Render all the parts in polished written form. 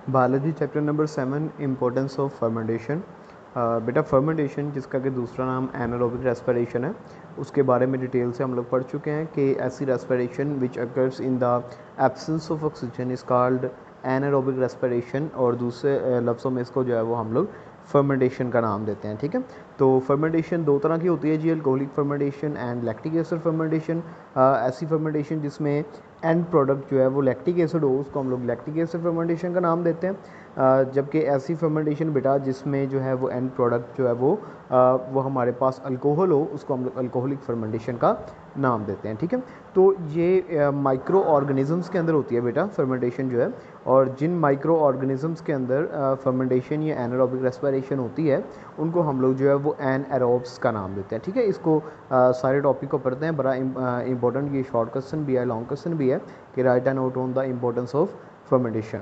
Biology chapter number 7 importance of fermentation. बेटा fermentation जिसका कि दूसरा नाम एनारोबिक रेस्पिरेशन है, उसके बारे में डिटेल से हम लोग पढ़ चुके हैं कि ऐसी respiration which occurs in the absence of oxygen is called anaerobic respiration, और दूसरे लफ्ज़ों में इसको जो है वो हम लोग फर्मेंटेशन का नाम देते हैं। ठीक है, तो फर्मेंटेशन दो तरह की होती है जी, alcoholic fermentation and lactic acid fermentation. ऐसी फर्मेंटेशन जिसमें एंड प्रोडक्ट जो है वो लैक्टिक एसिड हो, उसको हम लोग लैक्टिक एसिड फर्मेंटेशन का नाम देते हैं। जबकि ऐसी फर्मेंटेशन बेटा जिसमें जो है वो एंड प्रोडक्ट जो है वो हमारे पास अल्कोहल हो, उसको हम लोग अल्कोहलिक फर्मेंटेशन का नाम देते हैं। ठीक है, तो ये माइक्रो ऑर्गेनिजम्स के अंदर होती है बेटा फर्मेंटेशन जो है, और जिन माइक्रो ऑर्गेनिजम्स के अंदर फर्मेंटेशन या एनारोबिक रेस्पिरेशन होती है उनको हम लोग जो है वो एनएरोब्स का नाम देते हैं। ठीक है, इसको सारे टॉपिक को पढ़ते हैं, बड़ा इंपॉर्टेंट ये शॉर्ट क्वेश्चन भी है, लॉन्ग क्वेश्चन भी है कि right and note on the importance of fermentation.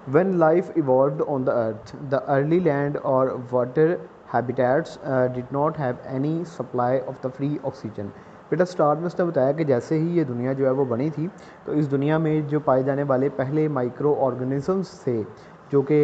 When life evolved on the earth, the early land or water habitats did not have any supply of the free oxygen। बेटा start में उसने बताया कि जैसे ही ये दुनिया जो है वो बनी थी, तो इस दुनिया में जो पाए जाने वाले पहले माइक्रो ऑर्गेनिजम्स थे जो कि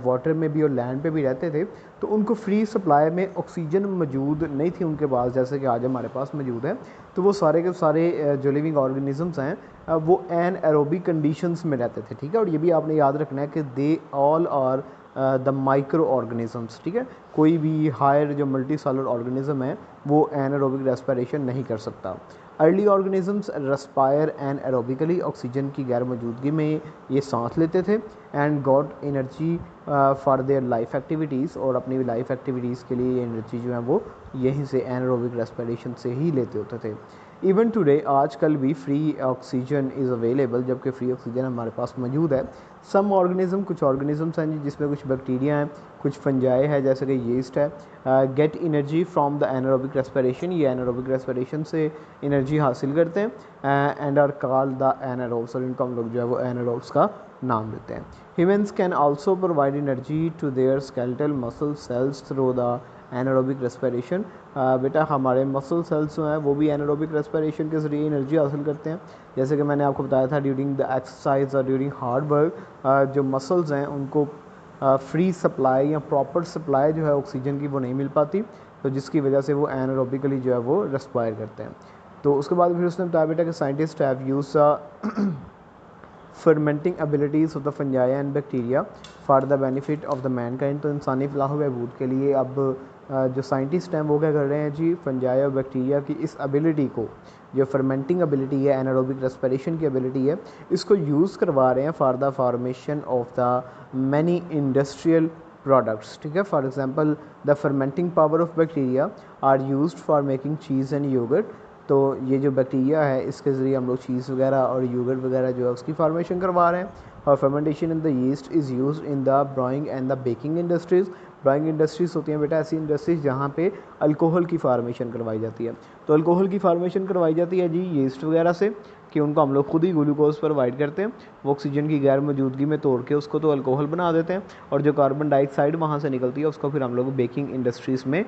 वाटर में भी और लैंड पे भी रहते थे, तो उनको फ्री सप्लाई में ऑक्सीजन मौजूद नहीं थी उनके पास, जैसे कि आज हमारे पास मौजूद है। तो वो सारे के सारे जो लिविंग ऑर्गेनिजम्स हैं वो एन एरोबिक कंडीशंस में रहते थे। ठीक है, और ये भी आपने याद रखना है कि they all are the microorganisms. ठीक है, कोई भी हायर जो मल्टी सेलुलर ऑर्गेनिज्म है वो एनारोबिक रेस्पिरेशन नहीं कर सकता। Early organisms respire and aerobically, oxygen की गैर मौजूदगी में ये सांस लेते थे, and got energy for their life activities, और अपनी लाइफ एक्टिविटीज़ के लिए ये एनर्जी जो है वो यहीं से एनारोबिक रेस्पिरेशन से ही लेते होते थे। इवन टुडे, आजकल भी फ्री ऑक्सीजन इज़ अवेलेबल, जबकि फ्री ऑक्सीजन हमारे पास मौजूद है। सम ऑर्गेनिज्म, कुछ ऑर्गेनिजम्स हैं जिसमें कुछ बैक्टीरिया हैं, कुछ फंजाई है जैसे कि यीस्ट है, get energy from the anaerobic respiration, ये एनारोबिक रेस्पिरेशन से एनर्जी हासिल करते हैं, and are called the anaerobes, और इनको हम लोग जो है वो एनारोब्स का नाम देते हैं। Humans can also provide energy to their skeletal muscle cells through the anaerobic respiration. बेटा हमारे मसल सेल्स जो हैं वो भी एनारोबिक रेस्पिरेशन के ज़रिए एनर्जी हासिल करते हैं। जैसे कि मैंने आपको बताया था ड्यूरिंग द एक्सरसाइज और ड्यूरिंग हार्ड वर्क जो मसल्स हैं उनको फ्री सप्लाई या प्रॉपर सप्लाई जो है ऑक्सीजन की वो नहीं मिल पाती, तो जिसकी वजह से वो एनारोबिकली जो है वो रेस्पायर करते हैं। तो उसके बाद फिर उसने बताया बेटा कि scientist have use fermenting abilities of the fungi and bacteria for the benefit of the Mankind. तो इंसानी फलाह व बहबूद के लिए अब जो साइंटिस्ट हैं वो क्या कर रहे हैं जी, फंजाई और बैक्टीरिया की इस एबिलिटी को, जो फर्मेंटिंग एबिलिटी है, एनारोबिक रेस्पिरेशन की एबिलिटी है, इसको यूज़ करवा रहे हैं for the formation of the many industrial products. ठीक है, for example the fermenting power of bacteria are used for making cheese and yogurt. तो ये जो बैक्टीरिया है इसके ज़रिए हम लोग चीज़ वगैरह और योगर्ट वगैरह जो है उसकी फार्मेशन करवा रहे हैं। और fermentation in the yeast is used in the bring and the baking industries. Bring industries होती हैं बेटा ऐसी इंडस्ट्रीज़ जहाँ पे अल्कोहल की फार्मेशन करवाई जाती है। तो अल्कोहल की फार्मेशन करवाई जाती है जी यीस्ट वगैरह से, कि उनको हम लोग खुद ही ग्लूकोज प्रोवाइड करते हैं, वो ऑक्सीजन की गैर मौजूदगी में तोड़ के उसको तो अल्कोहल बना देते हैं, और जो कार्बन डाइऑक्साइड वहाँ से निकलती है उसको फिर हम लोग बेकिंग इंडस्ट्रीज़ में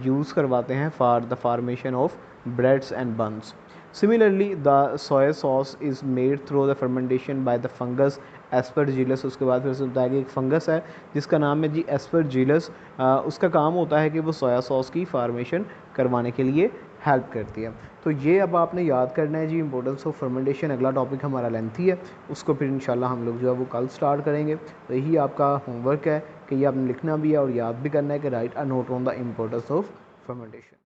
यूज़ करवाते हैं for the formation of breads and buns. Similarly, the soy sauce is made through the fermentation by the fungus Aspergillus. उसके बाद फिर से बताया कि एक फंगस है जिसका नाम है जी एस्परजिलस, उसका काम होता है कि वो सोया सॉस की फार्मेशन करवाने के लिए हेल्प करती है। तो ये अब आपने याद करना है जी इंपॉर्टेंस ऑफ फर्मेंटेशन। अगला टॉपिक हमारा लेंथी है, उसको फिर इंशाल्लाह हम लोग जो है वो कल स्टार्ट करेंगे। तो यही आपका होमवर्क है कि ये आपने लिखना भी है और याद भी करना है कि right a note on the importance of fermentation.